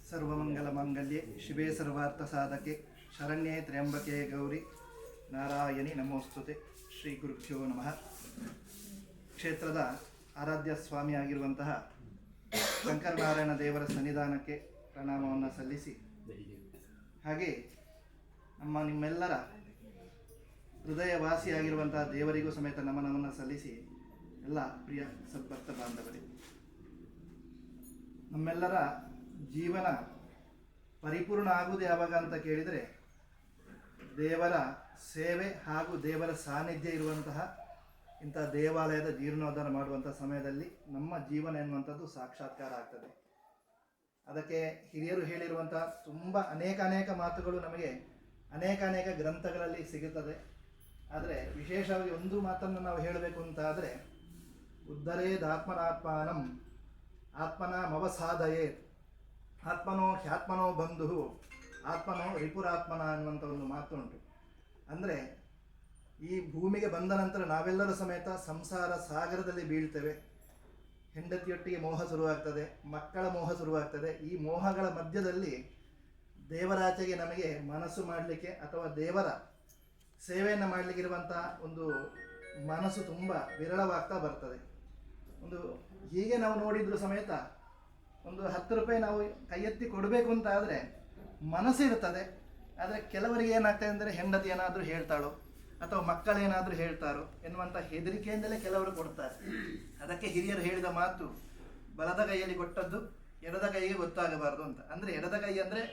ಸರ್ವಮಂಗಲಮಾಂಗಲ್ಯೆ ಶಿವೆ ಸರ್ವಾರ್ಥಸಾಧಕೆ ಶರಣ್ಯೆ ತ್ರ್ಯಂಬಕೆ ಗೌರಿ ನಾರಾಯಣಿ ನಮೋಸ್ತುತೆ. ಶ್ರೀ ಗುರುಭ್ಯೋ ನಮಃ. ಕ್ಷೇತ್ರದ ಆರಾಧ್ಯ ಸ್ವಾಮಿಯಾಗಿರುವಂತಹ ಶಂಕರನಾರಾಯಣ ದೇವರ ಸನ್ನಿಧಾನಕ್ಕೆ ಪ್ರಣಾಮವನ್ನು ಸಲ್ಲಿಸಿ, ಹಾಗೆ ನಿಮ್ಮೆಲ್ಲರ ಹೃದಯವಾಸಿಯಾಗಿರುವಂತಹ ದೇವರಿಗೂ ಸಮೇತ ನಮನವನ್ನು ಸಲ್ಲಿಸಿ, ಎಲ್ಲ ಪ್ರಿಯ ಸದ್ಭಕ್ತ ಬಾಂಧವರೇ, ನಮ್ಮೆಲ್ಲರ ಜೀವನ ಪರಿಪೂರ್ಣ ಆಗುವುದು ಯಾವಾಗ ಅಂತ ಕೇಳಿದರೆ, ದೇವರ ಸೇವೆ ಹಾಗೂ ದೇವರ ಸಾನ್ನಿಧ್ಯ ಇರುವಂತಹ ಇಂಥ ದೇವಾಲಯದ ಜೀರ್ಣೋದ್ಧಾರ ಮಾಡುವಂಥ ಸಮಯದಲ್ಲಿ ನಮ್ಮ ಜೀವನ ಎನ್ನುವಂಥದ್ದು ಸಾಕ್ಷಾತ್ಕಾರ ಆಗ್ತದೆ. ಅದಕ್ಕೆ ಹಿರಿಯರು ಹೇಳಿರುವಂತಹ ತುಂಬ ಅನೇಕ ಮಾತುಗಳು ನಮಗೆ ಅನೇಕ ಗ್ರಂಥಗಳಲ್ಲಿ ಸಿಗುತ್ತದೆ. ಆದರೆ ವಿಶೇಷವಾಗಿ ಒಂದು ಮಾತನ್ನು ನಾವು ಹೇಳಬೇಕು ಅಂತ ಆದರೆ, ಉದ್ಧರೇದಾತ್ಮನಾತ್ಮಾನಂ ಆತ್ಮನಮವಸಾಧಯೇತ್ ಆತ್ಮನೋ ಹ್ಯಾತ್ಮನೋ ಬಂಧು ಆತ್ಮನೋ ರಿಪುರಾತ್ಮನ ಅನ್ನುವಂಥ ಒಂದು ಮಾತು ಉಂಟು. ಅಂದರೆ ಈ ಭೂಮಿಗೆ ಬಂದ ನಂತರ ನಾವೆಲ್ಲರೂ ಸಮೇತ ಸಂಸಾರ ಸಾಗರದಲ್ಲಿ ಬೀಳ್ತೇವೆ. ಹೆಂಡತಿಯೊಟ್ಟಿಗೆ ಮೋಹ ಶುರುವಾಗ್ತದೆ, ಮಕ್ಕಳ ಮೋಹ ಶುರುವಾಗ್ತದೆ. ಈ ಮೋಹಗಳ ಮಧ್ಯದಲ್ಲಿ ದೇವರಾಚೆಗೆ ನಮಗೆ ಮನಸ್ಸು ಮಾಡಲಿಕ್ಕೆ ಅಥವಾ ದೇವರ ಸೇವೆಯನ್ನು ಮಾಡಲಿಕ್ಕಿರುವಂಥ ಒಂದು ಮನಸ್ಸು ತುಂಬ ವಿರಳವಾಗ್ತಾ ಬರ್ತದೆ. ಹೀಗೆ ನಾವು ನೋಡಿದ್ರು ಸಮೇತ ಒಂದು 10 ರೂಪಾಯಿ ನಾವು ಕೈ ಎತ್ತಿ ಕೊಡಬೇಕು ಅಂತ ಆದರೆ ಮನಸ್ಸು ಇರ್ತದೆ. ಆದರೆ ಕೆಲವರಿಗೆ ಏನಾಗ್ತದೆ ಅಂದರೆ, ಹೆಂಡತಿ ಏನಾದರೂ ಹೇಳ್ತಾಳೋ ಅಥವಾ ಮಕ್ಕಳೇನಾದರೂ ಹೇಳ್ತಾರೋ ಎನ್ನುವಂಥ ಹೆದರಿಕೆಯಿಂದಲೇ ಕೆಲವರು ಕೊಡ್ತಾರೆ. ಅದಕ್ಕೆ ಹಿರಿಯರು ಹೇಳಿದ ಮಾತು, ಬಲದ ಕೈಯಲ್ಲಿ ಕೊಟ್ಟದ್ದು ಎಡದ ಕೈಗೆ ಗೊತ್ತಾಗಬಾರ್ದು ಅಂತ. ಅಂದರೆ ಎಡದ ಕೈ ಅಂದರೆ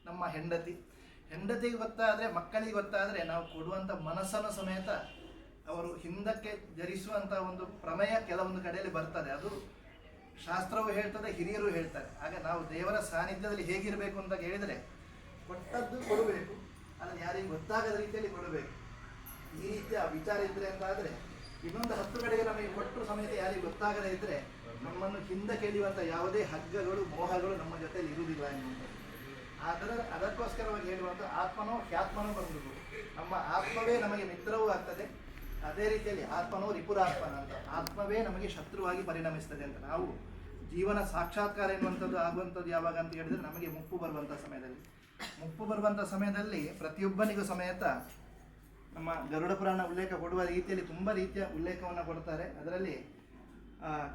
ನಮ್ಮ ಹೆಂಡತಿಗೆ ಗೊತ್ತಾದರೆ, ಮಕ್ಕಳಿಗೆ ಗೊತ್ತಾದರೆ, ನಾವು ಕೊಡುವಂಥ ಮನಸ್ಸನ್ನು ಸಮೇತ ಅವರು ಹಿಂದಕ್ಕೆ ಜರಿಸುವಂಥ ಒಂದು ಪ್ರಮೇಯ ಕೆಲವೊಂದು ಕಡೆಯಲ್ಲಿ ಬರ್ತದೆ. ಅದು ಶಾಸ್ತ್ರವು ಹೇಳ್ತದೆ, ಹಿರಿಯರು ಹೇಳ್ತಾರೆ. ಆಗ ನಾವು ದೇವರ ಸಾನ್ನಿಧ್ಯದಲ್ಲಿ ಹೇಗಿರಬೇಕು ಅಂತ ಹೇಳಿದರೆ, ಕೊಟ್ಟದ್ದು ಕೊಡಬೇಕು, ಅದನ್ನು ಯಾರಿಗೆ ಗೊತ್ತಾಗದ ರೀತಿಯಲ್ಲಿ ಕೊಡಬೇಕು. ಈ ರೀತಿಯ ವಿಚಾರ ಇದ್ದರೆ ಅಂತ ಆದರೆ, ಇನ್ನೊಂದು 10 ಕಡೆಗೆ ನಮಗೆ ಕೊಟ್ಟರು ಸಮೇತ ಯಾರಿಗೆ ಗೊತ್ತಾಗದೇ ಇದ್ದರೆ, ನಮ್ಮನ್ನು ಹಿಂದಕ್ಕೆ ಎಳೆಯುವಂಥ ಯಾವುದೇ ಹಗ್ಗಗಳು ಮೋಹಗಳು ನಮ್ಮ ಜೊತೆಯಲ್ಲಿ ಇರುವುದಿಲ್ಲ ಎನ್ನುವಂಥದ್ದು. ಅದಕ್ಕೋಸ್ಕರವಾಗಿ ಹೇಳುವಂಥ ಆತ್ಮನೋ ಹ್ಯಾತ್ಮನೋ ಬಂಧು, ನಮ್ಮ ಆತ್ಮವೇ ನಮಗೆ ಮಿತ್ರವೂ ಆಗ್ತದೆ. ಅದೇ ರೀತಿಯಲ್ಲಿ ಆತ್ಮನೋ ರಿಪುರಾತ್ಮನ ಅಂತ, ಆತ್ಮವೇ ನಮಗೆ ಶತ್ರುವಾಗಿ ಪರಿಣಮಿಸ್ತದೆ ಅಂತ. ನಾವು ಜೀವನ ಸಾಕ್ಷಾತ್ಕಾರ ಎನ್ನುವಂಥದ್ದು ಆಗುವಂಥದ್ದು ಯಾವಾಗ ಅಂತ ಹೇಳಿದರೆ, ನಮಗೆ ಮುಪ್ಪು ಬರುವಂಥ ಸಮಯದಲ್ಲಿ ಪ್ರತಿಯೊಬ್ಬನಿಗೂ ಸಮೇತ ನಮ್ಮ ಗರುಡ ಪುರಾಣ ಉಲ್ಲೇಖ ಕೊಡುವ ರೀತಿಯಲ್ಲಿ ತುಂಬ ರೀತಿಯ ಉಲ್ಲೇಖವನ್ನು ಕೊಡ್ತಾರೆ. ಅದರಲ್ಲಿ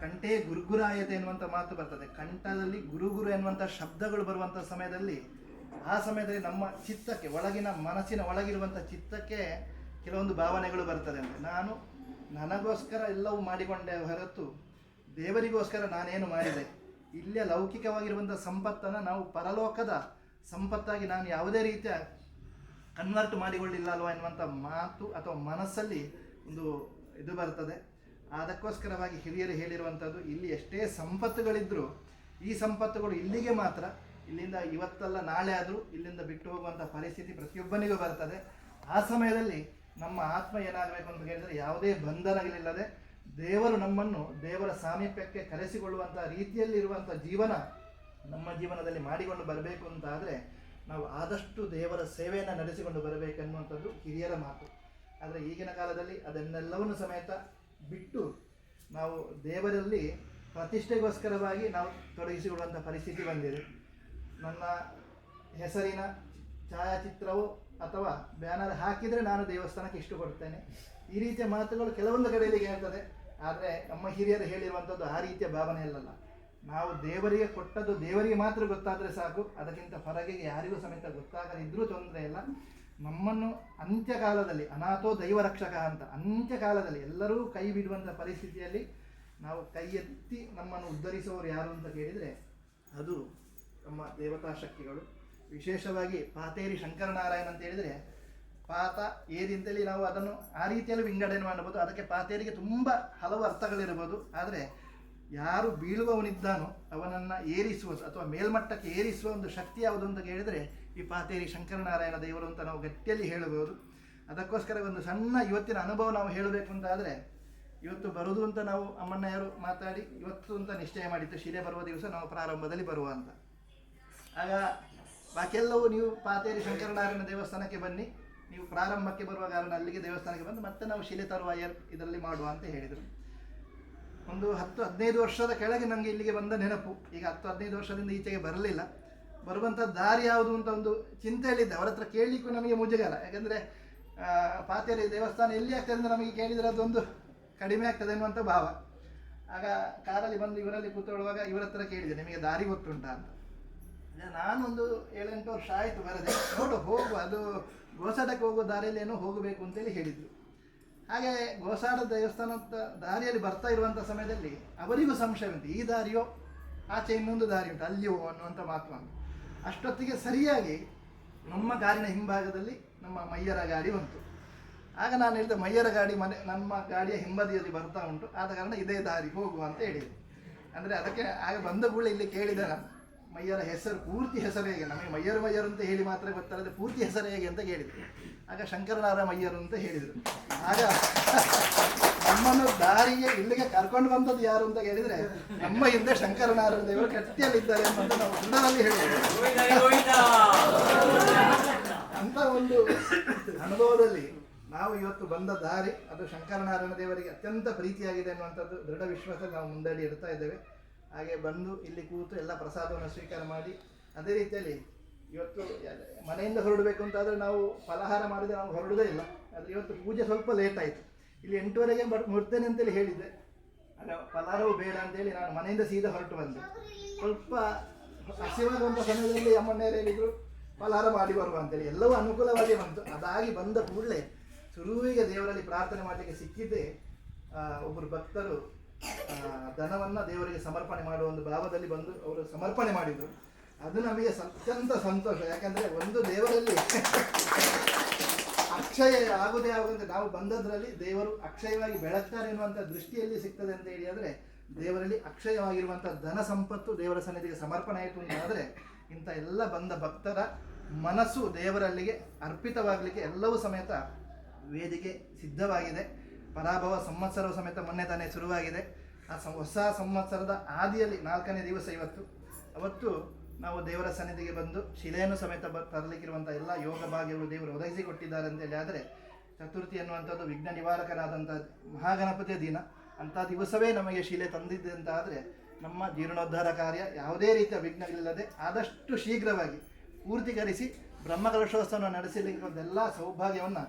ಕಂಠೇ ಗುರುಗುರಾಯತೆ ಎನ್ನುವಂಥ ಮಾತು ಬರ್ತದೆ. ಕಂಠದಲ್ಲಿ ಗುರುಗುರು ಎನ್ನುವಂಥ ಶಬ್ದಗಳು ಬರುವಂಥ ಸಮಯದಲ್ಲಿ, ಆ ಸಮಯದಲ್ಲಿ ನಮ್ಮ ಚಿತ್ತಕ್ಕೆ, ಒಳಗಿನ ಮನಸ್ಸಿನ ಒಳಗಿರುವಂಥ ಚಿತ್ತಕ್ಕೆ ಕೆಲವೊಂದು ಭಾವನೆಗಳು ಬರ್ತದೆ. ಅಂದರೆ ನಾನು ನನಗೋಸ್ಕರ ಎಲ್ಲವೂ ಮಾಡಿಕೊಂಡೆ ಹೊರತು ದೇವರಿಗೋಸ್ಕರ ನಾನೇನು ಮಾಡಿದೆ, ಇಲ್ಲಿಯ ಲೌಕಿಕವಾಗಿರುವಂಥ ಸಂಪತ್ತನ್ನು ನಾವು ಪರಲೋಕದ ಸಂಪತ್ತಾಗಿ ನಾನು ಯಾವುದೇ ರೀತಿಯ ಕನ್ವರ್ಟ್ ಮಾಡಿಕೊಳ್ಳಿಲ್ಲ ಅಲ್ವಾ ಎನ್ನುವಂಥ ಮಾತು ಅಥವಾ ಮನಸ್ಸಲ್ಲಿ ಒಂದು ಇದು ಬರ್ತದೆ. ಅದಕ್ಕೋಸ್ಕರವಾಗಿ ಹಿರಿಯರು ಹೇಳಿರುವಂಥದ್ದು, ಇಲ್ಲಿ ಎಷ್ಟೇ ಸಂಪತ್ತುಗಳಿದ್ದರೂ ಈ ಸಂಪತ್ತುಗಳು ಇಲ್ಲಿಗೆ ಮಾತ್ರ, ಇಲ್ಲಿಂದ ಇವತ್ತಲ್ಲ ನಾಳೆ ಆದರೂ ಇಲ್ಲಿಂದ ಬಿಟ್ಟು ಹೋಗುವಂಥ ಪರಿಸ್ಥಿತಿ ಪ್ರತಿಯೊಬ್ಬನಿಗೂ ಬರ್ತದೆ. ಆ ಸಮಯದಲ್ಲಿ ನಮ್ಮ ಆತ್ಮ ಏನಾಗಬೇಕು ಅಂತ ಹೇಳಿದರೆ, ಯಾವುದೇ ಬಂಧನಗಳಿಲ್ಲದೆ ದೇವರು ನಮ್ಮನ್ನು ದೇವರ ಸಾಮೀಪ್ಯಕ್ಕೆ ಕರೆಸಿಕೊಳ್ಳುವಂಥ ರೀತಿಯಲ್ಲಿರುವಂಥ ಜೀವನ ನಮ್ಮ ಜೀವನದಲ್ಲಿ ಮಾಡಿಕೊಂಡು ಬರಬೇಕು ಅಂತ ಆದರೆ, ನಾವು ಆದಷ್ಟು ದೇವರ ಸೇವೆಯನ್ನು ನಡೆಸಿಕೊಂಡು ಬರಬೇಕೆನ್ನುವಂಥದ್ದು ಹಿರಿಯರ ಮಾತು. ಆದರೆ ಈಗಿನ ಕಾಲದಲ್ಲಿ ಅದನ್ನೆಲ್ಲವನ್ನು ಸಮೇತ ಬಿಟ್ಟು ನಾವು ದೇವರಲ್ಲಿ ಪ್ರತಿಷ್ಠೆಗೋಸ್ಕರವಾಗಿ ನಾವು ತೊಡಗಿಸಿಕೊಳ್ಳುವಂಥ ಪರಿಸ್ಥಿತಿ ಬಂದಿದೆ. ನನ್ನ ಹೆಸರಿನ ಛಾಯಾಚಿತ್ರವು ಅಥವಾ ಬ್ಯಾನರ್ ಹಾಕಿದರೆ ನಾನು ದೇವಸ್ಥಾನಕ್ಕೆ ಇಷ್ಟು ಕೊಡ್ತೇನೆ, ಈ ರೀತಿಯ ಮಾತುಗಳು ಕೆಲವೊಂದು ಕಡೆಯಲ್ಲಿ ಹೇಳ್ತದೆ. ಆದರೆ ನಮ್ಮ ಹಿರಿಯರು ಹೇಳಿರುವಂಥದ್ದು ಆ ರೀತಿಯ ಭಾವನೆ ಅಲ್ಲಲ್ಲ. ನಾವು ದೇವರಿಗೆ ಕೊಟ್ಟದ್ದು ದೇವರಿಗೆ ಮಾತ್ರ ಗೊತ್ತಾದರೆ ಸಾಕು, ಅದಕ್ಕಿಂತ ಹೊರಗೆ ಯಾರಿಗೂ ಸಮೇತ ಗೊತ್ತಾಗದಿದ್ದರೂ ತೊಂದರೆ ಇಲ್ಲ. ನಮ್ಮನ್ನು ಅಂತ್ಯಕಾಲದಲ್ಲಿ ಅನಾಥೋ ದೈವ ರಕ್ಷಕ ಅಂತ, ಅಂತ್ಯಕಾಲದಲ್ಲಿ ಎಲ್ಲರೂ ಕೈ ಬಿಡುವಂಥ ಪರಿಸ್ಥಿತಿಯಲ್ಲಿ ನಾವು ಕೈ ಎತ್ತಿ ನಮ್ಮನ್ನು ಉದ್ಧರಿಸುವವರು ಯಾರು ಅಂತ ಕೇಳಿದರೆ, ಅದು ನಮ್ಮ ದೇವತಾ ಶಕ್ತಿಗಳು. ವಿಶೇಷವಾಗಿ ಪಾತೇರಿ ಶಂಕರನಾರಾಯಣ ಅಂತ ಹೇಳಿದರೆ, ಪಾತ ಏರಿ ಅಂತೇಳಿ ನಾವು ಅದನ್ನು ಆ ರೀತಿಯಲ್ಲಿ ವಿಂಗಡಣೆ ಮಾಡಬಹುದು. ಅದಕ್ಕೆ ಪಾತೇರಿಗೆ ತುಂಬ ಹಲವು ಅರ್ಥಗಳಿರ್ಬೋದು. ಆದರೆ ಯಾರು ಬೀಳುವವನಿದ್ದಾನೋ ಅವನನ್ನು ಏರಿಸುವ ಅಥವಾ ಮೇಲ್ಮಟ್ಟಕ್ಕೆ ಏರಿಸುವ ಒಂದು ಶಕ್ತಿ ಯಾವುದು ಅಂತ ಕೇಳಿದರೆ ಈ ಪಾತೇರಿ ಶಂಕರನಾರಾಯಣ ದೇವರು ಅಂತ ನಾವು ಗಟ್ಟಿಯಲ್ಲಿ ಹೇಳಬಹುದು. ಅದಕ್ಕೋಸ್ಕರ ಒಂದು ಸಣ್ಣ ಇವತ್ತಿನ ಅನುಭವ ನಾವು ಹೇಳಬೇಕು ಅಂತ ಆದರೆ, ಇವತ್ತು ಬರುವುದು ಅಂತ ನಾವು ಅಮ್ಮಣ್ಣಯರು ಮಾತಾಡಿ ಇವತ್ತು ಅಂತ ನಿಶ್ಚಯ ಮಾಡಿತ್ತು, ಶಿಲೆ ಬರುವ ದಿವಸ ನಾವು ಪ್ರಾರಂಭದಲ್ಲಿ ಬರುವ ಅಂತ. ಆಗ ಬಾಕಿಯೆಲ್ಲವೂ ನೀವು ಪಾತೇರಿ ಶಂಕರನಾರಾಯಣ ದೇವಸ್ಥಾನಕ್ಕೆ ಬನ್ನಿ, ನೀವು ಪ್ರಾರಂಭಕ್ಕೆ ಬರುವ ಕಾರಣ ಅಲ್ಲಿಗೆ ದೇವಸ್ಥಾನಕ್ಕೆ ಬಂದು ಮತ್ತೆ ನಾವು ಶಿಲೆ ತರುವ ಇದರಲ್ಲಿ ಮಾಡುವ ಅಂತ ಹೇಳಿದರು. ಒಂದು 10-15 ವರ್ಷದ ಕೆಳಗೆ ನನಗೆ ಇಲ್ಲಿಗೆ ಬಂದ ನೆನಪು. ಈಗ 10-15 ವರ್ಷದಿಂದ ಈಚೆಗೆ ಬರಲಿಲ್ಲ. ಬರುವಂಥ ದಾರಿ ಯಾವುದು ಅಂತ ಒಂದು ಚಿಂತೆಯಲ್ಲಿದ್ದೆ. ಅವರ ಹತ್ರ ಕೇಳಲಿಕ್ಕೂ ನಮಗೆ ಮುಜುಗರ, ಯಾಕಂದರೆ ಪಾತೇರಿ ದೇವಸ್ಥಾನ ಎಲ್ಲಿ ಆಗ್ತದೆ ಅಂತ ನಮಗೆ ಕೇಳಿದರೆ ಅದೊಂದು ಕಡಿಮೆ ಆಗ್ತದೆ ಅನ್ನುವಂಥ ಭಾವ. ಆಗ ಕಾರಲ್ಲಿ ಬಂದು ಇವರಲ್ಲಿ ಕೂತ್ಕೊಳ್ಳುವಾಗ ಇವರ ಹತ್ರ ಕೇಳಿದೆ, ನಿಮಗೆ ದಾರಿ ಗೊತ್ತುಂಟಾ ಅಂತ. ನಾನೊಂದು 7-8 ವರ್ಷ ಆಯಿತು ಬರದೆ, ನೋಡು ಹೋಗು, ಅದು ಗೋಸಾಡಕ್ಕೆ ಹೋಗೋ ದಾರಿಯಲ್ಲಿ ಏನೋ ಹೋಗಬೇಕು ಅಂತೇಳಿ ಹೇಳಿದರು. ಹಾಗೆ ಗೋಸಾಡ ದೇವಸ್ಥಾನದ ದಾರಿಯಲ್ಲಿ ಬರ್ತಾ ಇರುವಂಥ ಸಮಯದಲ್ಲಿ ಅವರಿಗೂ ಸಂಶಯ ಉಂಟು, ಈ ದಾರಿಯೋ ಆಚೆ ಇನ್ನೊಂದು ದಾರಿ ಉಂಟು ಅಲ್ಲಿಯೋ ಅನ್ನುವಂಥ ಮಾತು ಬಂತು. ಅಷ್ಟೊತ್ತಿಗೆ ಸರಿಯಾಗಿ ನಮ್ಮ ಕಾರಿನ ಹಿಂಭಾಗದಲ್ಲಿ ನಮ್ಮ ಮಯ್ಯರ ಗಾಡಿ ಬಂತು. ಆಗ ನಾನು ಹೇಳಿದೆ, ಮಯ್ಯರ ಗಾಡಿ ನಮ್ಮ ಗಾಡಿಯ ಹಿಂಬದಿಯಲ್ಲಿ ಬರ್ತಾ ಉಂಟು, ಆದ ಕಾರಣ ಇದೇ ದಾರಿ ಹೋಗುವ ಅಂತ ಹೇಳಿದೆ. ಅಂದರೆ ಅದಕ್ಕೆ ಆಗ ಬಂದ ಕೂಡಲೇ ಇಲ್ಲಿ ಕೇಳಿದೆ ನಾನು, ಮಯ್ಯರ ಹೆಸರು ಪೂರ್ತಿ ಹೆಸರು ಹೇಗೆ, ನಮಗೆ ಮಯ್ಯರು ಅಂತ ಹೇಳಿ ಮಾತ್ರ ಗೊತ್ತಾಗದೆ ಪೂರ್ತಿ ಹೆಸರು ಹೇಗೆ ಅಂತ ಕೇಳಿದ್ರು. ಆಗ ಶಂಕರನಾರ ಮಯ್ಯರು ಅಂತ ಹೇಳಿದರು. ಆಗ ನಮ್ಮನ್ನು ದಾರಿಗೆ ಇಲ್ಲಿಗೆ ಕರ್ಕೊಂಡು ಬಂದದ್ದು ಯಾರು ಅಂತ ಕೇಳಿದರೆ ನಮ್ಮ ಹಿಂದೆ ಶಂಕರನಾರಾಯಣ ದೇವರು ಕಟ್ಟಿಯಲ್ಲಿದ್ದಾರೆ ಅಂತ ನಾವು ಕನ್ನಡದಲ್ಲಿ ಹೇಳಿದ್ದೇವೆ. ಅಂತ ಒಂದು ಅನುಭವದಲ್ಲಿ ನಾವು ಇವತ್ತು ಬಂದ ದಾರಿ ಅದು ಶಂಕರನಾರಾಯಣ ದೇವರಿಗೆ ಅತ್ಯಂತ ಪ್ರೀತಿಯಾಗಿದೆ ಅನ್ನುವಂಥದ್ದು ದೃಢ ವಿಶ್ವಾಸ ನಾವು ಮುಂದಡಿ ಇಡ್ತಾ ಇದ್ದೇವೆ. ಹಾಗೆ ಬಂದು ಇಲ್ಲಿ ಕೂತು ಎಲ್ಲ ಪ್ರಸಾದವನ್ನು ಸ್ವೀಕಾರ ಮಾಡಿ, ಅದೇ ರೀತಿಯಲ್ಲಿ ಇವತ್ತು ಮನೆಯಿಂದ ಹೊರಡಬೇಕು ಅಂತಾದರೆ ನಾವು ಫಲಹಾರ ಮಾಡಿದರೆ ನಾವು ಹೊರಡುವುದೇ ಇಲ್ಲ. ಆದರೆ ಇವತ್ತು ಪೂಜೆ ಸ್ವಲ್ಪ ಲೇಟ್ ಆಯಿತು, ಇಲ್ಲಿ 8:30ಗೆ ಮುಡ್ತೇನೆ ಅಂತೇಳಿ ಹೇಳಿದ್ದೆ. ಆಗ ಫಲಹಾರವು ಬೇಡ ಅಂತೇಳಿ ನಾನು ಮನೆಯಿಂದ ಸೀದಾ ಹೊರಟು ಬಂದೆ. ಸ್ವಲ್ಪ ಹಸಿವಾಗುವಂಥ ಸಮಯದಲ್ಲಿ ಅಮ್ಮಣ್ಣರು ಹೇಳಿದರು ಫಲಹಾರ ಮಾಡಿ ಬರುವ ಅಂತೇಳಿ, ಎಲ್ಲವೂ ಅನುಕೂಲವಾಗಿ ಬಂತು. ಅದಾಗಿ ಬಂದ ಕೂಡಲೇ ಶುರುವಿಗೆ ದೇವರಲ್ಲಿ ಪ್ರಾರ್ಥನೆ ಮಾಡಲಿಕ್ಕೆ ಸಿಕ್ಕಿದ್ದೆ. ಒಬ್ಬರು ಭಕ್ತರು ಧನವನ್ನು ದೇವರಿಗೆ ಸಮರ್ಪಣೆ ಮಾಡುವ ಒಂದು ಭಾವದಲ್ಲಿ ಬಂದು ಅವರು ಸಮರ್ಪಣೆ ಮಾಡಿದರು. ಅದು ನಮಗೆ ಅತ್ಯಂತ ಸಂತೋಷ. ಯಾಕಂದರೆ ಒಂದು ದೇವರಲ್ಲಿ ಅಕ್ಷಯ ಆಗುದೇ ಆಗುವಂತೆ ನಾವು ಬಂದದ್ರಲ್ಲಿ ದೇವರು ಅಕ್ಷಯವಾಗಿ ಬೆಳಗ್ತಾರೆ ಎನ್ನುವಂಥ ದೃಷ್ಟಿಯಲ್ಲಿ ಸಿಗ್ತದೆ ಅಂತ ಹೇಳಿ ಆದರೆ ದೇವರಲ್ಲಿ ಅಕ್ಷಯವಾಗಿರುವಂಥ ಧನ ಸಂಪತ್ತು ದೇವರ ಸನ್ನಿಧಿಗೆ ಸಮರ್ಪಣೆ ಆಯಿತು ಅಂತಾದರೆ ಇಂಥ ಎಲ್ಲ ಬಂದ ಭಕ್ತರ ಮನಸ್ಸು ದೇವರಲ್ಲಿಗೆ ಅರ್ಪಿತವಾಗಲಿಕ್ಕೆ ಎಲ್ಲವೂ ಸಮೇತ ವೇದಿಕೆ ಸಿದ್ಧವಾಗಿದೆ. ಪರಾಭವ ಸಂವತ್ಸರವು ಸಮೇತ ಮೊನ್ನೆ ತಾನೇ ಶುರುವಾಗಿದೆ. ಆ ಹೊಸ ಸಂವತ್ಸರದ ಆದಿಯಲ್ಲಿ 4ನೇ ದಿವಸ ಇವತ್ತು. ಅವತ್ತು ನಾವು ದೇವರ ಸನ್ನಿಧಿಗೆ ಬಂದು ಶಿಲೆಯನ್ನು ಸಮೇತ ತರಲಿಕ್ಕಿರುವಂಥ ಎಲ್ಲ ಯೋಗ ಭಾಗ್ಯಗಳು ದೇವರು ಒದಗಿಸಿಕೊಟ್ಟಿದ್ದಾರೆ ಅಂತೇಳಿ. ಆದರೆ ಚತುರ್ಥಿ ಅನ್ನುವಂಥದ್ದು ವಿಘ್ನ ನಿವಾರಕನಾದಂಥ ಮಹಾಗಣಪತಿಯ ದಿನ. ಅಂಥ ದಿವಸವೇ ನಮಗೆ ಶಿಲೆ ತಂದಿದ್ದೆ ಅಂತ ಆದರೆ ನಮ್ಮ ಜೀರ್ಣೋದ್ಧಾರ ಕಾರ್ಯ ಯಾವುದೇ ರೀತಿಯ ವಿಘ್ನಗಳಿಲ್ಲದೆ ಆದಷ್ಟು ಶೀಘ್ರವಾಗಿ ಪೂರ್ತಿಕರಿಸಿ ಬ್ರಹ್ಮಕಲಶೋತ್ಸವವನ್ನು ನಡೆಸಲಿಕ್ಕಿರುವಂಥೆಲ್ಲ ಸೌಭಾಗ್ಯವನ್ನು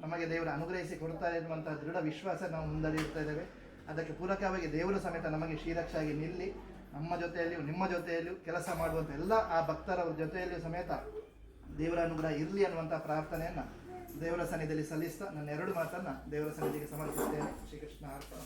ನಮಗೆ ದೇವರು ಅನುಗ್ರಹಿಸಿ ಕೊಡ್ತಾರೆ ಎನ್ನುವಂಥ ದೃಢ ವಿಶ್ವಾಸ ನಾವು ಮುಂದಡಿಯುತ್ತಾ ಇದ್ದೇವೆ. ಅದಕ್ಕೆ ಪೂರಕವಾಗಿ ದೇವರು ಸಮೇತ ನಮಗೆ ಶ್ರೀರಕ್ಷಾಗಿ ನಿಲ್ಲಿ ನಮ್ಮ ಜೊತೆಯಲ್ಲಿಯೂ ನಿಮ್ಮ ಜೊತೆಯಲ್ಲಿಯೂ ಕೆಲಸ ಮಾಡುವಂಥ ಎಲ್ಲ ಆ ಭಕ್ತರ ಜೊತೆಯಲ್ಲಿಯೂ ಸಮೇತ ದೇವರ ಅನುಗ್ರಹ ಇರಲಿ ಅನ್ನುವಂಥ ಪ್ರಾರ್ಥನೆಯನ್ನು ದೇವರ ಸನ್ನಿಧಿಯಲ್ಲಿ ಸಲ್ಲಿಸ್ತಾ ನನ್ನ 2 ಮಾತನ್ನು ದೇವರ ಸನ್ನಿಧಿಗೆ ಸಮರ್ಪಿಸ್ತೇನೆ. ಶ್ರೀಕೃಷ್ಣ ಅರ್ಪಣ.